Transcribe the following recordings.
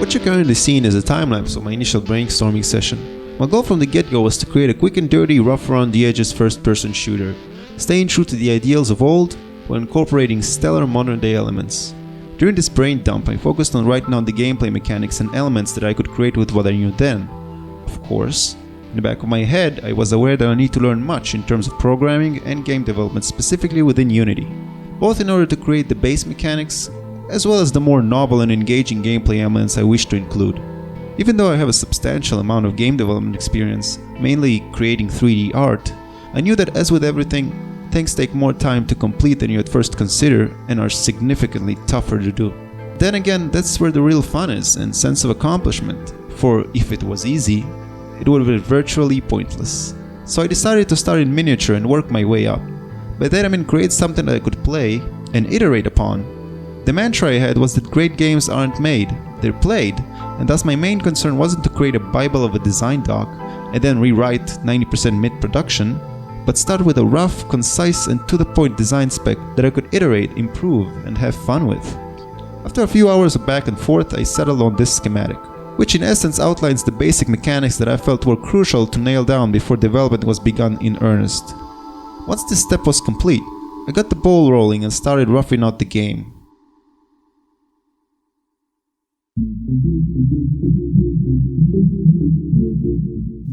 What you're currently seeing is a time-lapse of my initial brainstorming session. My goal from the get-go was to create a quick and dirty, rough around the edges first-person shooter, staying true to the ideals of old while incorporating stellar modern-day elements. During this brain dump, I focused on writing down the gameplay mechanics and elements that I could create with what I knew then. Of course, in the back of my head, I was aware that I need to learn much in terms of programming and game development, specifically within Unity, both in order to create the base mechanics as well as the more novel and engaging gameplay elements I wish to include. Even though I have a substantial amount of game development experience, mainly creating 3D art, I knew that as with everything, things take more time to complete than you at first consider and are significantly tougher to do. Then again, that's where the real fun is and sense of accomplishment, for if it was easy, it would have been virtually pointless. So I decided to start in miniature and work my way up. By that I mean create something that I could play and iterate upon. The mantra I had was that great games aren't made, they're played, and thus my main concern wasn't to create a bible of a design doc and then rewrite 90% mid-production, but start with a rough, concise and to-the-point design spec that I could iterate, improve, and have fun with. After a few hours of back and forth, I settled on this schematic, which in essence outlines the basic mechanics that I felt were crucial to nail down before development was begun in earnest. Once this step was complete, I got the ball rolling and started roughing out the game.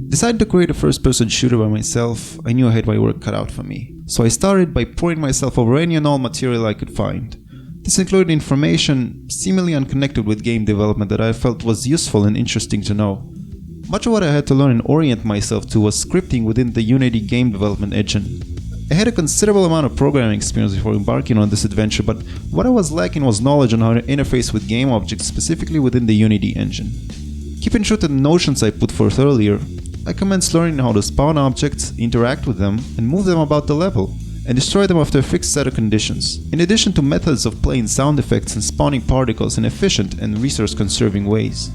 Decided to create a first-person shooter by myself, I knew I had my work cut out for me. So I started by pouring myself over any and all material I could find. This included information seemingly unconnected with game development that I felt was useful and interesting to know. Much of what I had to learn and orient myself to was scripting within the Unity game development engine. I had a considerable amount of programming experience before embarking on this adventure, but what I was lacking was knowledge on how to interface with game objects specifically within the Unity engine. Keeping true to the notions I put forth earlier, I commenced learning how to spawn objects, interact with them, and move them about the level, and destroy them after a fixed set of conditions, in addition to methods of playing sound effects and spawning particles in efficient and resource-conserving ways.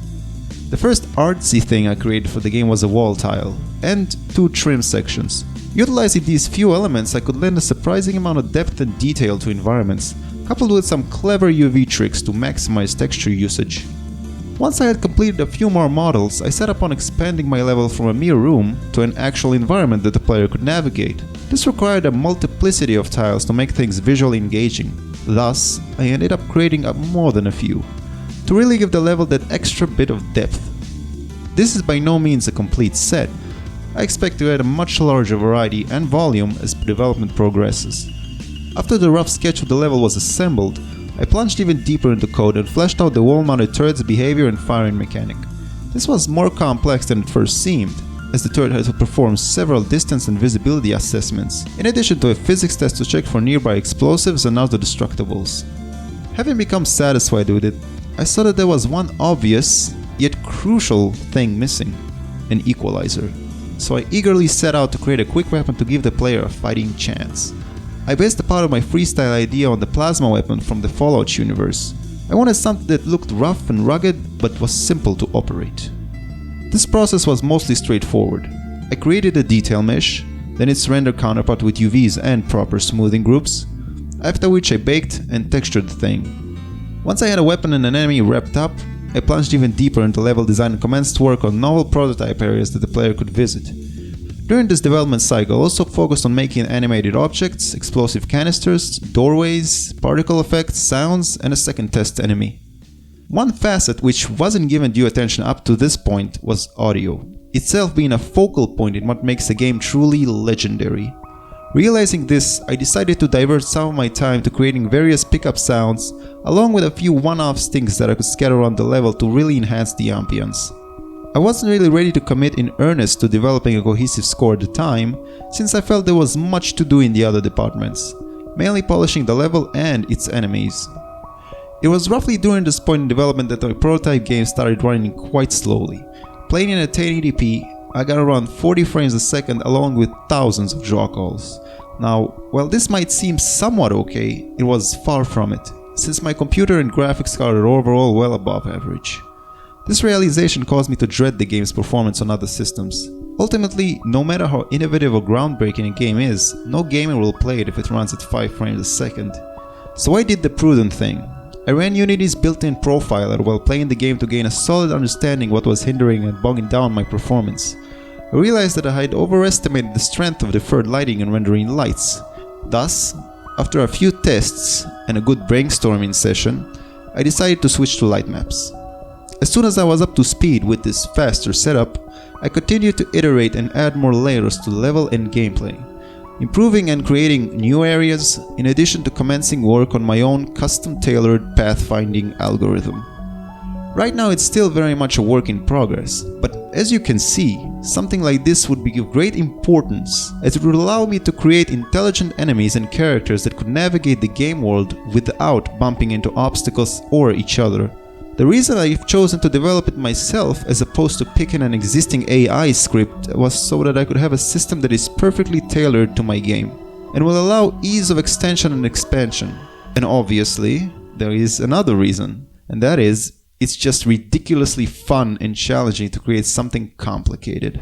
The first artsy thing I created for the game was a wall tile, and 2 trim sections. Utilizing these few elements, I could lend a surprising amount of depth and detail to environments, coupled with some clever UV tricks to maximize texture usage. Once I had completed a few more models, I set upon expanding my level from a mere room to an actual environment that the player could navigate. This required a multiplicity of tiles to make things visually engaging. Thus, I ended up creating more than a few, to really give the level that extra bit of depth. This is by no means a complete set. I expect to add a much larger variety and volume as development progresses. After the rough sketch of the level was assembled, I plunged even deeper into code and fleshed out the wall-mounted turret's behavior and firing mechanic. This was more complex than it first seemed, as the turret had to perform several distance and visibility assessments, in addition to a physics test to check for nearby explosives and auto-destructibles. Having become satisfied with it, I saw that there was one obvious, yet crucial thing missing: an equalizer. So I eagerly set out to create a quick weapon to give the player a fighting chance. I based a part of my freestyle idea on the plasma weapon from the Fallout universe. I wanted something that looked rough and rugged, but was simple to operate. This process was mostly straightforward. I created a detail mesh, then its render counterpart with UVs and proper smoothing groups, after which I baked and textured the thing. Once I had a weapon and an enemy wrapped up, I plunged even deeper into level design and commenced work on novel prototype areas that the player could visit. During this development cycle, I also focused on making animated objects, explosive canisters, doorways, particle effects, sounds, and a second test enemy. One facet which wasn't given due attention up to this point was audio, itself being a focal point in what makes a game truly legendary. Realizing this, I decided to divert some of my time to creating various pickup sounds, along with a few one-off stings that I could scatter around the level to really enhance the ambience. I wasn't really ready to commit in earnest to developing a cohesive score at the time, since I felt there was much to do in the other departments, mainly polishing the level and its enemies. It was roughly during this point in development that my prototype game started running quite slowly. Playing in at 1080p, I got around 40 frames a second along with thousands of draw calls. Now, while this might seem somewhat okay, it was far from it, since my computer and graphics card are overall well above average. This realization caused me to dread the game's performance on other systems. Ultimately, no matter how innovative or groundbreaking a game is, no gamer will play it if it runs at 5 frames a second. So I did the prudent thing. I ran Unity's built-in profiler while playing the game to gain a solid understanding what was hindering and bogging down my performance. I realized that I had overestimated the strength of deferred lighting and rendering lights. Thus, after a few tests and a good brainstorming session, I decided to switch to light maps. As soon as I was up to speed with this faster setup, I continued to iterate and add more layers to the level and gameplay, improving and creating new areas, in addition to commencing work on my own custom-tailored pathfinding algorithm. Right now it's still very much a work in progress, but as you can see, something like this would be of great importance, as it would allow me to create intelligent enemies and characters that could navigate the game world without bumping into obstacles or each other. The reason I've chosen to develop it myself as opposed to picking an existing AI script was so that I could have a system that is perfectly tailored to my game and will allow ease of extension and expansion. And obviously, there is another reason, and that is, it's just ridiculously fun and challenging to create something complicated.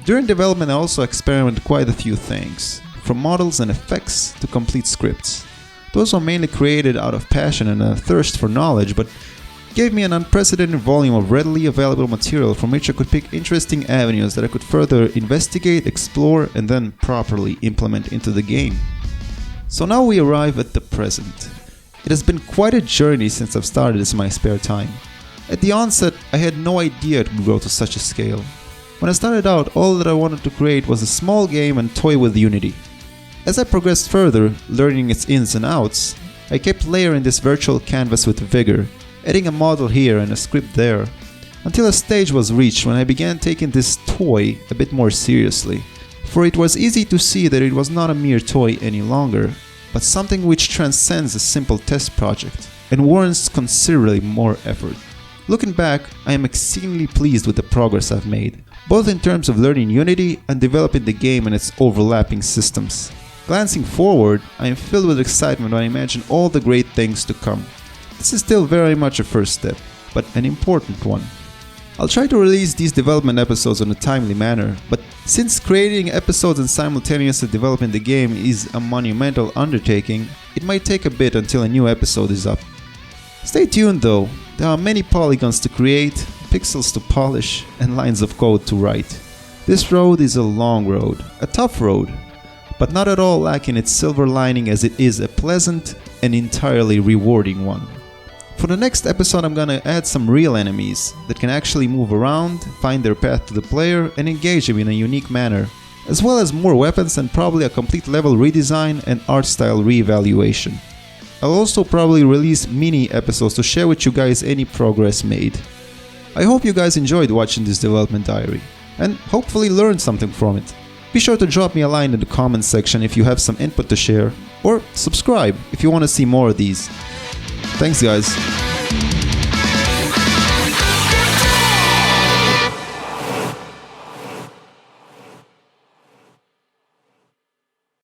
During development I also experimented quite a few things, from models and effects to complete scripts. Those were mainly created out of passion and a thirst for knowledge, but gave me an unprecedented volume of readily available material from which I could pick interesting avenues that I could further investigate, explore, and then properly implement into the game. So now we arrive at the present. It has been quite a journey since I've started this in my spare time. At the onset, I had no idea it would grow to such a scale. When I started out, all that I wanted to create was a small game and toy with Unity. As I progressed further, learning its ins and outs, I kept layering this virtual canvas with vigor, adding a model here and a script there, until a stage was reached when I began taking this toy a bit more seriously. For it was easy to see that it was not a mere toy any longer, but something which transcends a simple test project and warrants considerably more effort. Looking back, I am exceedingly pleased with the progress I've made, both in terms of learning Unity and developing the game and its overlapping systems. Glancing forward, I am filled with excitement when I imagine all the great things to come. This is still very much a first step, but an important one. I'll try to release these development episodes in a timely manner, but since creating episodes and simultaneously developing the game is a monumental undertaking, it might take a bit until a new episode is up. Stay tuned though, there are many polygons to create, pixels to polish, and lines of code to write. This road is a long road, a tough road, but not at all lacking its silver lining, as it is a pleasant and entirely rewarding one. For the next episode I'm gonna add some real enemies that can actually move around, find their path to the player, and engage him in a unique manner, as well as more weapons and probably a complete level redesign and art style re-evaluation. I'll also probably release mini episodes to share with you guys any progress made. I hope you guys enjoyed watching this development diary, and hopefully learned something from it. Be sure to drop me a line in the comments section if you have some input to share, or subscribe if you want to see more of these. Thanks guys.